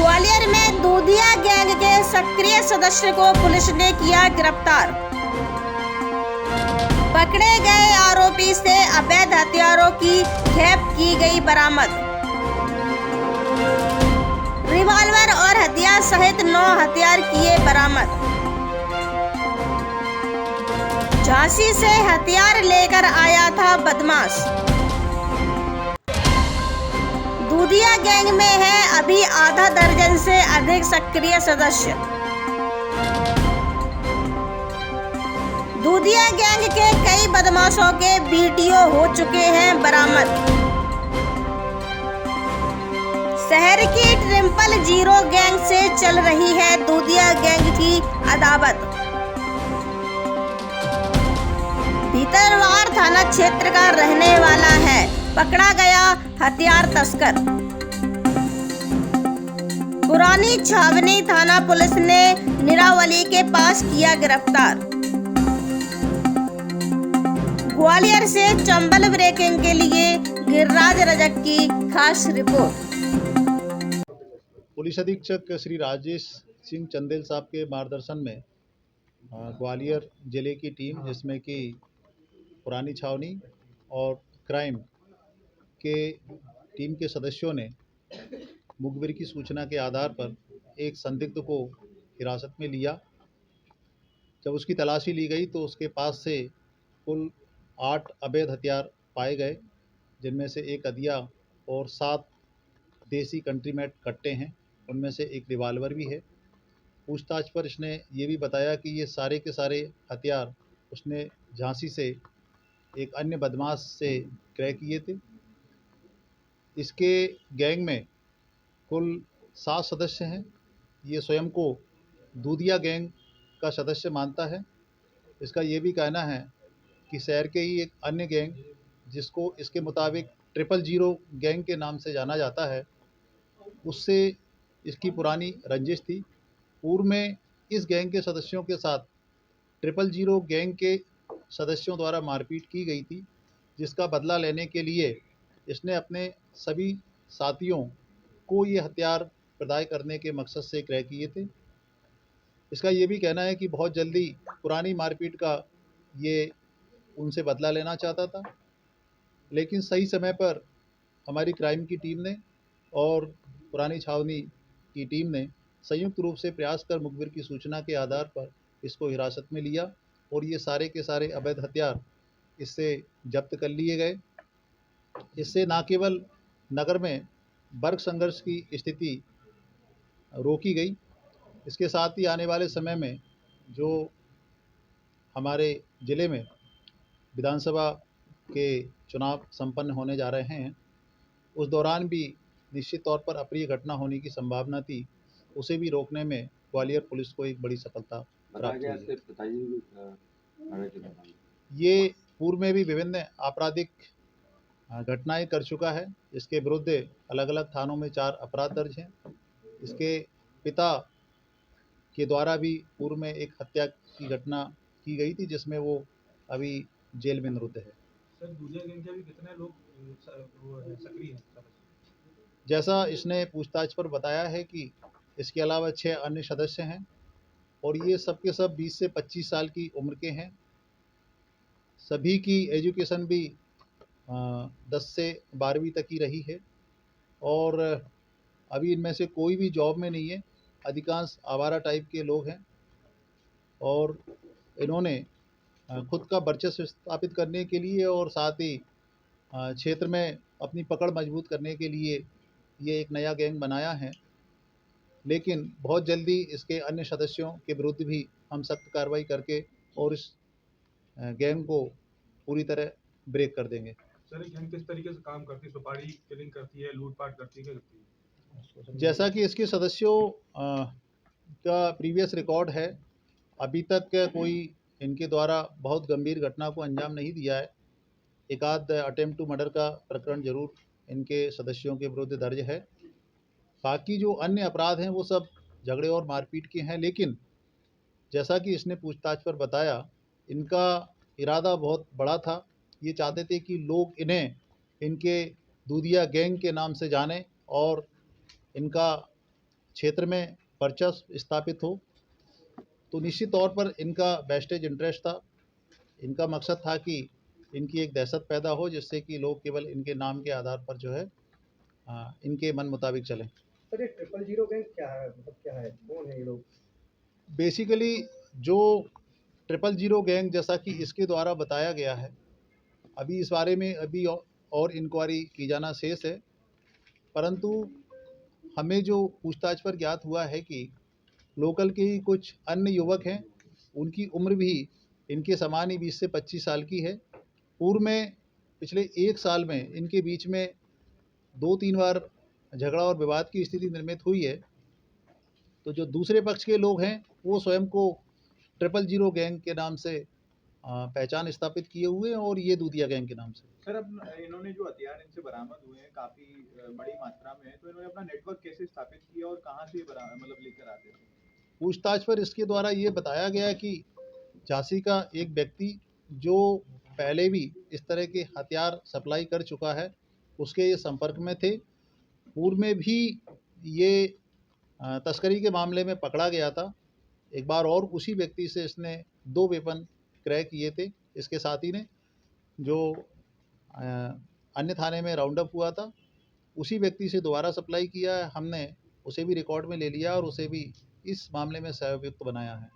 ग्वालियर में दूधिया गैंग के सक्रिय सदस्य को पुलिस ने किया गिरफ्तार। पकड़े गए आरोपी से अवैध हथियारों की खेप की गई बरामद। रिवॉल्वर और हथियार सहित 9 हथियार किए बरामद। झांसी से हथियार लेकर आया था बदमाश। दूधिया गैंग में है अभी आधा दर्जन से अधिक सक्रिय सदस्य। दूधिया गैंग के कई बदमाशों के वीडियो हो चुके हैं बरामद। शहर की 000 गैंग से चल रही है दूधिया गैंग की अदावत। भीतरवार थाना क्षेत्र का रहने वाला है, पकड़ा गया हथियार तस्कर। पुरानी छावनी थाना पुलिस ने निरावली के पास किया गिरफ्तार। ग्वालियर से चंबल ब्रेकिंग के लिए गिरिराज रजक की खास रिपोर्ट। पुलिस अधीक्षक श्री राजेश सिंह चंदेल साहब के मार्गदर्शन में ग्वालियर जिले की टीम, जिसमें कि पुरानी छावनी और क्राइम के टीम के सदस्यों ने मुखबिर की सूचना के आधार पर एक संदिग्ध को हिरासत में लिया। जब उसकी तलाशी ली गई तो उसके पास से कुल 8 अवैध हथियार पाए गए, जिनमें से एक अदिया और 7 देसी कंट्रीमेट कट्टे हैं। उनमें से एक रिवाल्वर भी है। पूछताछ पर इसने ये भी बताया कि ये सारे के सारे हथियार उसने झांसी से एक अन्य बदमाश से क्रय किए थे। इसके गैंग में कुल 7 सदस्य हैं। ये स्वयं को दूधिया गैंग का सदस्य मानता है। इसका ये भी कहना है कि शहर के ही एक अन्य गैंग, जिसको इसके मुताबिक 000 गैंग के नाम से जाना जाता है, उससे इसकी पुरानी रंजिश थी। पूर्व में इस गैंग के सदस्यों के साथ 000 गैंग के सदस्यों द्वारा मारपीट की गई थी, जिसका बदला लेने के लिए इसने अपने सभी साथियों को ये हथियार प्रदाय करने के मकसद से क्रय किए थे। इसका ये भी कहना है कि बहुत जल्दी पुरानी मारपीट का ये उनसे बदला लेना चाहता था, लेकिन सही समय पर हमारी क्राइम की टीम ने और पुरानी छावनी की टीम ने संयुक्त रूप से प्रयास कर मुखबिर की सूचना के आधार पर इसको हिरासत में लिया और ये सारे के सारे अवैध हथियार इससे जब्त कर लिए गए। इससे न केवल नगर में वर्ग संघर्ष की स्थिति रोकी गई, इसके साथ ही आने वाले समय में जो हमारे ज़िले में विधानसभा के चुनाव संपन्न होने जा रहे हैं, उस दौरान भी निश्चित तौर पर अप्रिय घटना होने की संभावना थी, उसे भी रोकने में ग्वालियर पुलिस को एक बड़ी सफलता प्राप्त हुई। ये पूर्व में भी विभिन्न आपराधिक घटनाएं कर चुका है। इसके विरुद्ध अलग अलग थानों में 4 अपराध दर्ज हैं। इसके पिता के द्वारा भी पूर्व में एक हत्या की घटना की गई थी, जिसमें वो अभी जेल में निरुद्ध है। सर, दूधिया गैंग के भी कितने लोग सक्रिय हैं? जैसा इसने पूछताछ पर बताया है कि इसके अलावा 6 अन्य सदस्य हैं और ये सब के सब 20 से 25 साल की उम्र के हैं। सभी की एजुकेशन भी 10 से 12वीं तक ही रही है और अभी इनमें से कोई भी जॉब में नहीं है। अधिकांश आवारा टाइप के लोग हैं और इन्होंने खुद का वर्चस्व स्थापित करने के लिए और साथ ही क्षेत्र में अपनी पकड़ मजबूत करने के लिए ये एक नया गैंग बनाया है। लेकिन बहुत जल्दी इसके अन्य सदस्यों के विरुद्ध भी हम सख्त कार्रवाई करके और इस गैंग को पूरी तरह ब्रेक कर देंगे। सर, गैंग किस तरीके से काम करती है? सुपारी किलिंग करती है, लूटपाट करती है, क्या करती है? जैसा कि इसके सदस्यों का प्रीवियस रिकॉर्ड है, अभी तक कोई इनके द्वारा बहुत गंभीर घटना को अंजाम नहीं दिया है। एक आध अटेम्प्ट टू मर्डर का प्रकरण जरूर इनके सदस्यों के विरुद्ध दर्ज है। बाकी जो अन्य अपराध हैं वो सब झगड़े और मारपीट के हैं। लेकिन जैसा कि इसने पूछताछ पर बताया, इनका इरादा बहुत बड़ा था। ये चाहते थे कि लोग इन्हें इनके दूधिया गैंग के नाम से जानें और इनका क्षेत्र में पर्चा स्थापित हो, तो निश्चित तौर पर इनका वेस्टेज इंटरेस्ट था। इनका मकसद था कि इनकी एक दहशत पैदा हो, जिससे कि लोग केवल इनके नाम के आधार पर जो है इनके मन मुताबिक चलें। सर ये 000 गैंग क्या है, मतलब क्या है, कौन है ये लोग? बेसिकली जो 000 गैंग, जैसा कि इसके द्वारा बताया गया है, अभी इस बारे में और इंक्वायरी की जाना शेष है, परंतु हमें जो पूछताछ पर ज्ञात हुआ है कि लोकल के ही कुछ अन्य युवक हैं, उनकी उम्र भी इनके समान ही 20 से 25 साल की है। पूर्व में पिछले 1 साल में इनके बीच में 2-3 बार झगड़ा और विवाद की स्थिति निर्मित हुई है। तो जो दूसरे पक्ष के लोग हैं, वो स्वयं को 000 गैंग के नाम से पहचान स्थापित किए हुए हैं, और ये दूधिया गैंग के नाम से। सर, अब इन्होंने जो हथियार इनसे बरामद हुए हैं काफी बड़ी मात्रा में, तो इन्होंने अपना नेटवर्क कैसे स्थापित किया और कहाँ से मतलब लेकर आते थे? पूछताछ पर इसके द्वारा ये बताया गया कि झांसी का एक व्यक्ति जो पहले भी इस तरह के हथियार सप्लाई कर चुका है, उसके ये संपर्क में थे। पूर्व में भी ये तस्करी के मामले में पकड़ा गया था। एक बार और उसी व्यक्ति से इसने 2 वेपन क्रय किए थे। इसके साथी ने, जो अन्य थाने में राउंड अप हुआ था, उसी व्यक्ति से दोबारा सप्लाई किया है। हमने उसे भी रिकॉर्ड में ले लिया और उसे भी इस मामले में सहअभियुक्त बनाया है।